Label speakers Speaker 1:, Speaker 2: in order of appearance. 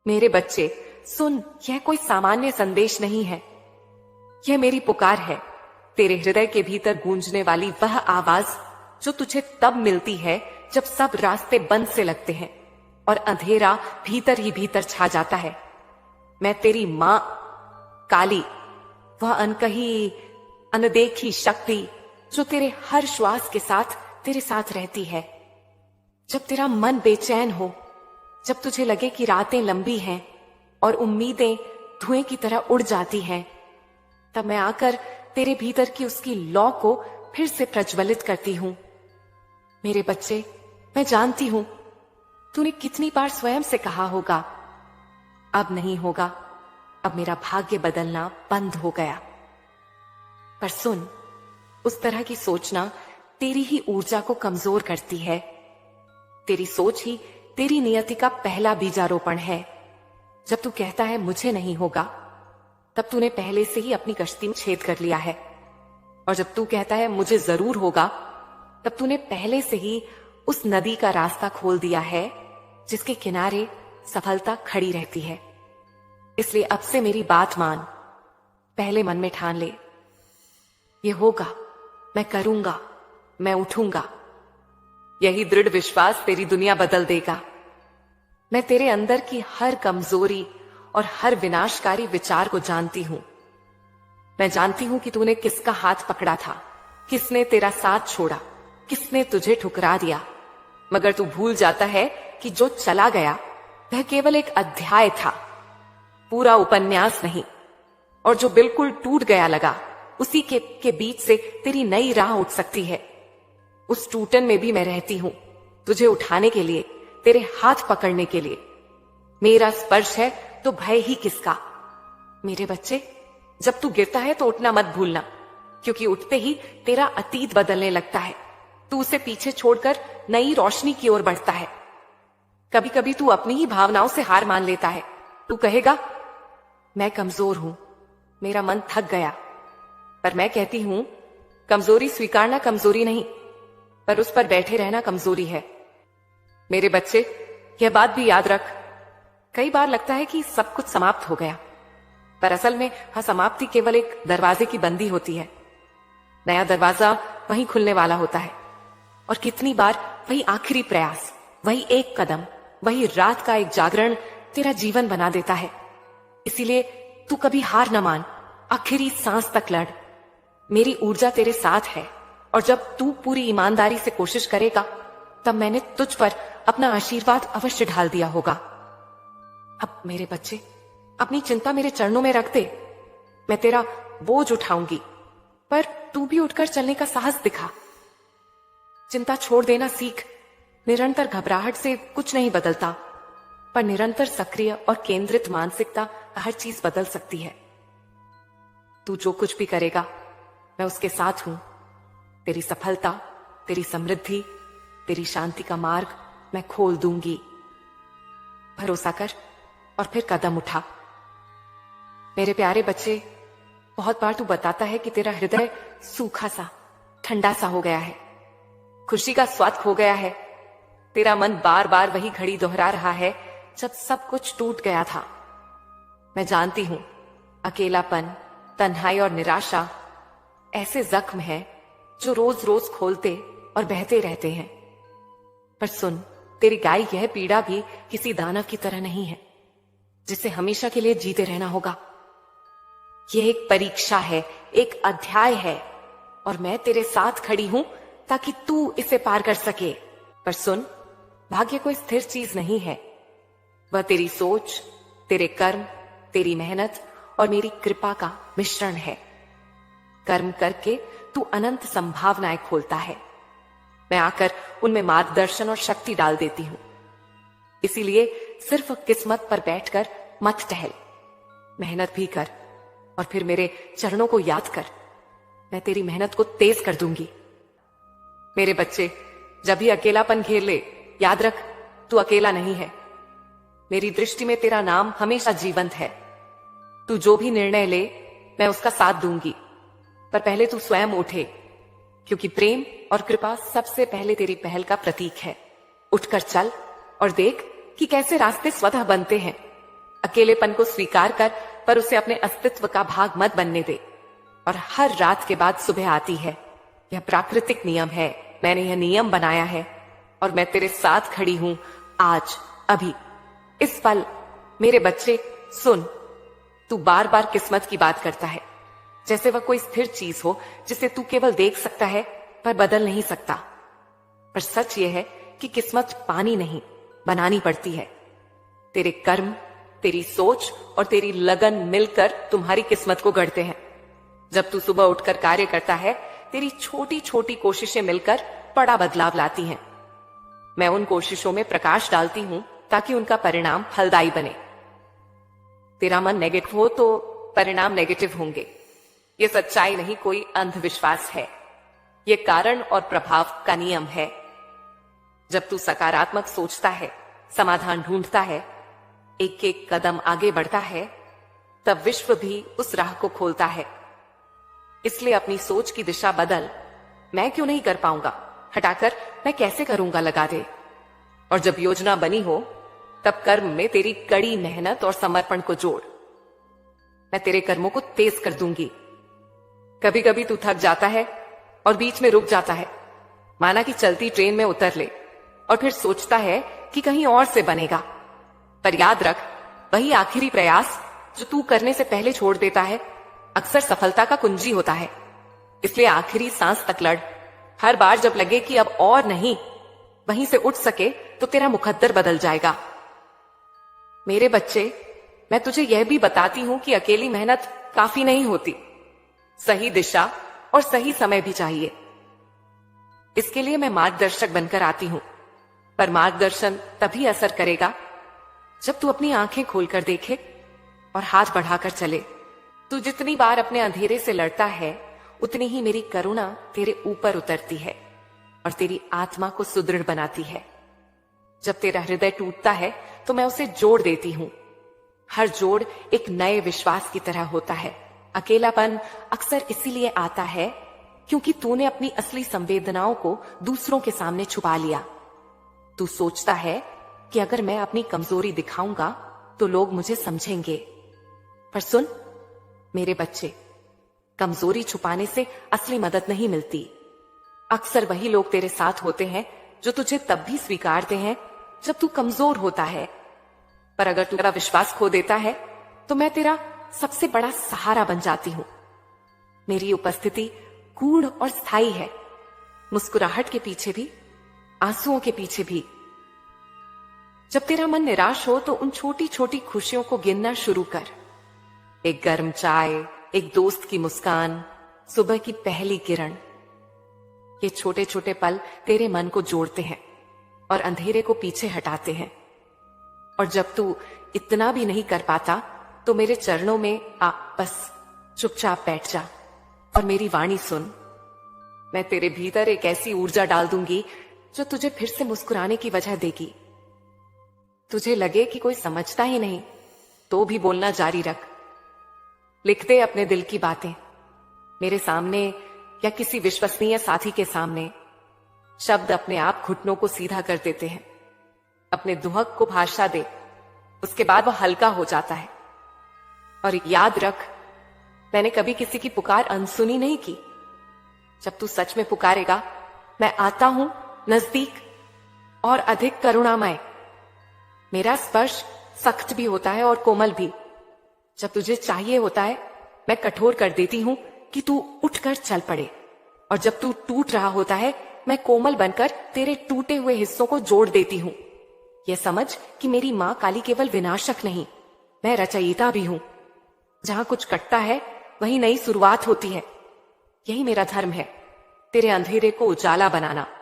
Speaker 1: मेरे बच्चे सुन, यह कोई सामान्य संदेश नहीं है। यह मेरी पुकार है, तेरे हृदय के भीतर गूंजने वाली वह आवाज जो तुझे तब मिलती है जब सब रास्ते बंद से लगते हैं और अंधेरा भीतर ही भीतर छा जाता है। मैं तेरी मां काली, वह अनकही अनदेखी शक्ति जो तेरे हर श्वास के साथ तेरे साथ रहती है। जब तेरा मन बेचैन हो, जब तुझे लगे कि रातें लंबी हैं और उम्मीदें धुएं की तरह उड़ जाती हैं, तब मैं आकर तेरे भीतर की उसकी लौ को फिर से प्रज्वलित करती हूं। मेरे बच्चे, मैं जानती हूं तूने कितनी बार स्वयं से कहा होगा, अब नहीं होगा, अब मेरा भाग्य बदलना बंद हो गया। पर सुन, उस तरह की सोचना तेरी ही ऊर्जा को कमजोर करती है। तेरी सोच ही तेरी नियति का पहला बीजारोपण है। जब तू कहता है मुझे नहीं होगा, तब तूने पहले से ही अपनी कश्ती में छेद कर लिया है। और जब तू कहता है मुझे जरूर होगा, तब तूने पहले से ही उस नदी का रास्ता खोल दिया है जिसके किनारे सफलता खड़ी रहती है। इसलिए अब से मेरी बात मान, पहले मन में ठान ले, ये होगा, मैं करूंगा, मैं उठूंगा। यही दृढ़ विश्वास तेरी दुनिया बदल देगा। मैं तेरे अंदर की हर कमजोरी और हर विनाशकारी विचार को जानती हूं। मैं जानती हूं कि तूने किसका हाथ पकड़ा था, किसने तेरा साथ छोड़ा, किसने तुझे ठुकरा दिया। मगर तू भूल जाता है कि जो चला गया वह केवल एक अध्याय था, पूरा उपन्यास नहीं। और जो बिल्कुल टूट गया लगा, उसी के बीच से तेरी नई राह उठ सकती है। उस टूटन में भी मैं रहती हूं, तुझे उठाने के लिए, तेरे हाथ पकड़ने के लिए। मेरा स्पर्श है तो भय ही किसका। मेरे बच्चे, जब तू गिरता है तो उठना मत भूलना, क्योंकि उठते ही तेरा अतीत बदलने लगता है। तू उसे पीछे छोड़कर नई रोशनी की ओर बढ़ता है। कभी कभी तू अपनी ही भावनाओं से हार मान लेता है। तू कहेगा मैं कमजोर हूं, मेरा मन थक गया। पर मैं कहती हूं, कमजोरी स्वीकारना कमजोरी नहीं, पर उस पर बैठे रहना कमजोरी है। मेरे बच्चे, यह बात भी याद रख, कई बार लगता है कि सब कुछ समाप्त हो गया, पर असल में वह समाप्ति केवल एक दरवाजे की बंदी होती है। नया दरवाजा वहीं खुलने वाला होता है। और कितनी बार वही आखिरी प्रयास, वही एक कदम, वही रात का एक जागरण तेरा जीवन बना देता है। इसीलिए तू कभी हार न मान, आखिरी सांस तक लड़। मेरी ऊर्जा तेरे साथ है, और जब तू पूरी ईमानदारी से कोशिश करेगा, तब मैंने तुझ पर अपना आशीर्वाद अवश्य ढाल दिया होगा। अब मेरे बच्चे, अपनी चिंता मेरे चरणों में रख दे। मैं तेरा बोझ उठाऊंगी, पर तू भी उठकर चलने का साहस दिखा। चिंता छोड़ देना सीख। निरंतर घबराहट से कुछ नहीं बदलता, पर निरंतर सक्रिय और केंद्रित मानसिकता हर चीज बदल सकती है। तू जो कुछ भी करेगा, मैं उसके साथ हूं। तेरी सफलता, तेरी समृद्धि, तेरी शांति का मार्ग मैं खोल दूंगी। भरोसा कर और फिर कदम उठा। मेरे प्यारे बच्चे, बहुत बार तू बताता है कि तेरा हृदय सूखा सा, ठंडा सा हो गया है, खुशी का स्वाद खो गया है। तेरा मन बार बार वही घड़ी दोहरा रहा है जब सब कुछ टूट गया था। मैं जानती हूं, अकेलापन, तन्हाई और निराशा ऐसे जख्म हैं जो रोज रोज खोलते और बहते रहते हैं। पर सुन, तेरी गाय यह पीड़ा भी किसी दानव की तरह नहीं है जिसे हमेशा के लिए जीते रहना होगा। यह एक परीक्षा है, एक अध्याय है, और मैं तेरे साथ खड़ी हूं ताकि तू इसे पार कर सके। पर सुन, भाग्य कोई स्थिर चीज नहीं है। वह तेरी सोच, तेरे कर्म, तेरी मेहनत और मेरी कृपा का मिश्रण है। कर्म करके तू अनंत संभावनाएं खोलता है। मैं आकर उनमें मार्गदर्शन और शक्ति डाल देती हूं। इसीलिए सिर्फ किस्मत पर बैठकर मत टहल, मेहनत भी कर और फिर मेरे चरणों को याद कर। मैं तेरी मेहनत को तेज कर दूंगी। मेरे बच्चे, जब भी अकेलापन घेर ले, याद रख, तू अकेला नहीं है। मेरी दृष्टि में तेरा नाम हमेशा जीवंत है। तू जो भी निर्णय ले, मैं उसका साथ दूंगी, पर पहले तू स्वयं उठे, क्योंकि प्रेम और कृपा सबसे पहले तेरी पहल का प्रतीक है। उठकर चल और देख कि कैसे रास्ते स्वतः बनते हैं। अकेलेपन को स्वीकार कर, पर उसे अपने अस्तित्व का भाग मत बनने दे। और हर रात के बाद सुबह आती है। यह प्राकृतिक नियम है। मैंने यह नियम बनाया है और मैं तेरे साथ खड़ी हूं आज, अभी, इस पल। मेरे बच्चे सुन, तू बार बार किस्मत की बात करता है, जैसे वह कोई स्थिर चीज हो जिसे तू केवल देख सकता है पर बदल नहीं सकता। पर सच यह है कि किस्मत पानी नहीं, बनानी पड़ती है। तेरे कर्म, तेरी सोच और तेरी लगन मिलकर तुम्हारी किस्मत को गढ़ते हैं। जब तू सुबह उठकर कार्य करता है, तेरी छोटी छोटी कोशिशें मिलकर बड़ा बदलाव लाती हैं। मैं उन कोशिशों में प्रकाश डालती हूं ताकि उनका परिणाम फलदायी बने। तेरा मन नेगेटिव हो तो परिणाम नेगेटिव होंगे। ये सच्चाई नहीं, कोई अंधविश्वास है। ये कारण और प्रभाव का नियम है। जब तू सकारात्मक सोचता है, समाधान ढूंढता है, एक एक कदम आगे बढ़ता है, तब विश्व भी उस राह को खोलता है। इसलिए अपनी सोच की दिशा बदल। मैं क्यों नहीं कर पाऊंगा हटाकर मैं कैसे करूंगा लगा दे। और जब योजना बनी हो, तब कर्म में तेरी कड़ी मेहनत और समर्पण को जोड़। मैं तेरे कर्मों को तेज कर दूंगी। कभी कभी तू थक जाता है और बीच में रुक जाता है, माना कि चलती ट्रेन में उतर ले, और फिर सोचता है कि कहीं और से बनेगा। पर याद रख, वही आखिरी प्रयास जो तू करने से पहले छोड़ देता है, अक्सर सफलता का कुंजी होता है। इसलिए आखिरी सांस तक लड़। हर बार जब लगे कि अब और नहीं, वहीं से उठ सके, तो तेरा मुकद्दर बदल जाएगा। मेरे बच्चे, मैं तुझे यह भी बताती हूं कि अकेली मेहनत काफी नहीं होती। सही दिशा और सही समय भी चाहिए। इसके लिए मैं मार्गदर्शक बनकर आती हूं। पर मार्गदर्शन तभी असर करेगा जब तू अपनी आंखें खोलकर देखे और हाथ बढ़ाकर चले। तू जितनी बार अपने अंधेरे से लड़ता है, उतनी ही मेरी करुणा तेरे ऊपर उतरती है और तेरी आत्मा को सुदृढ़ बनाती है। जब तेरा हृदय टूटता है, तो मैं उसे जोड़ देती हूं। हर जोड़ एक नए विश्वास की तरह होता है। अकेलापन अक्सर इसीलिए आता है क्योंकि तूने अपनी असली संवेदनाओं को दूसरों के सामने छुपा लिया। तू सोचता है कि अगर मैं अपनी कमजोरी दिखाऊंगा तो लोग मुझे समझेंगे। पर सुन मेरे बच्चे, कमजोरी छुपाने से असली मदद नहीं मिलती। अक्सर वही लोग तेरे साथ होते हैं जो तुझे तब भी स्वीकारते हैं जब तू कमजोर होता है। पर अगर तू तेरा विश्वास खो देता है, तो मैं तेरा सबसे बड़ा सहारा बन जाती हूं। मेरी उपस्थिति गूढ़ और स्थायी है, मुस्कुराहट के पीछे भी, आंसुओं के पीछे भी। जब तेरा मन निराश हो, तो उन छोटी छोटी खुशियों को गिनना शुरू कर। एक गर्म चाय, एक दोस्त की मुस्कान, सुबह की पहली किरण। ये छोटे छोटे पल तेरे मन को जोड़ते हैं और अंधेरे को पीछे हटाते हैं। और जब तू इतना भी नहीं कर पाता, तो मेरे चरणों में आ, बस चुपचाप बैठ जा और मेरी वाणी सुन। मैं तेरे भीतर एक ऐसी ऊर्जा डाल दूंगी जो तुझे फिर से मुस्कुराने की वजह देगी। तुझे लगे कि कोई समझता ही नहीं, तो भी बोलना जारी रख। लिख दे अपने दिल की बातें मेरे सामने या किसी विश्वसनीय साथी के सामने। शब्द अपने आप घुटनों को सीधा कर देते हैं। अपने दुहक को भाषा दे, उसके बाद वह हल्का हो जाता है। और याद रख, मैंने कभी किसी की पुकार अनसुनी नहीं की। जब तू सच में पुकारेगा, मैं आता हूं नजदीक और अधिक करुणामय। मेरा स्पर्श सख्त भी होता है और कोमल भी। जब तुझे चाहिए होता है, मैं कठोर कर देती हूं कि तू उठकर चल पड़े। और जब तू टूट रहा होता है, मैं कोमल बनकर तेरे टूटे हुए हिस्सों को जोड़ देती हूं। यह समझ कि मेरी मां काली केवल विनाशक नहीं, मैं रचयिता भी हूं। जहां कुछ कटता है, वहीं नई शुरुआत होती है। यही मेरा धर्म है, तेरे अंधेरे को उजाला बनाना।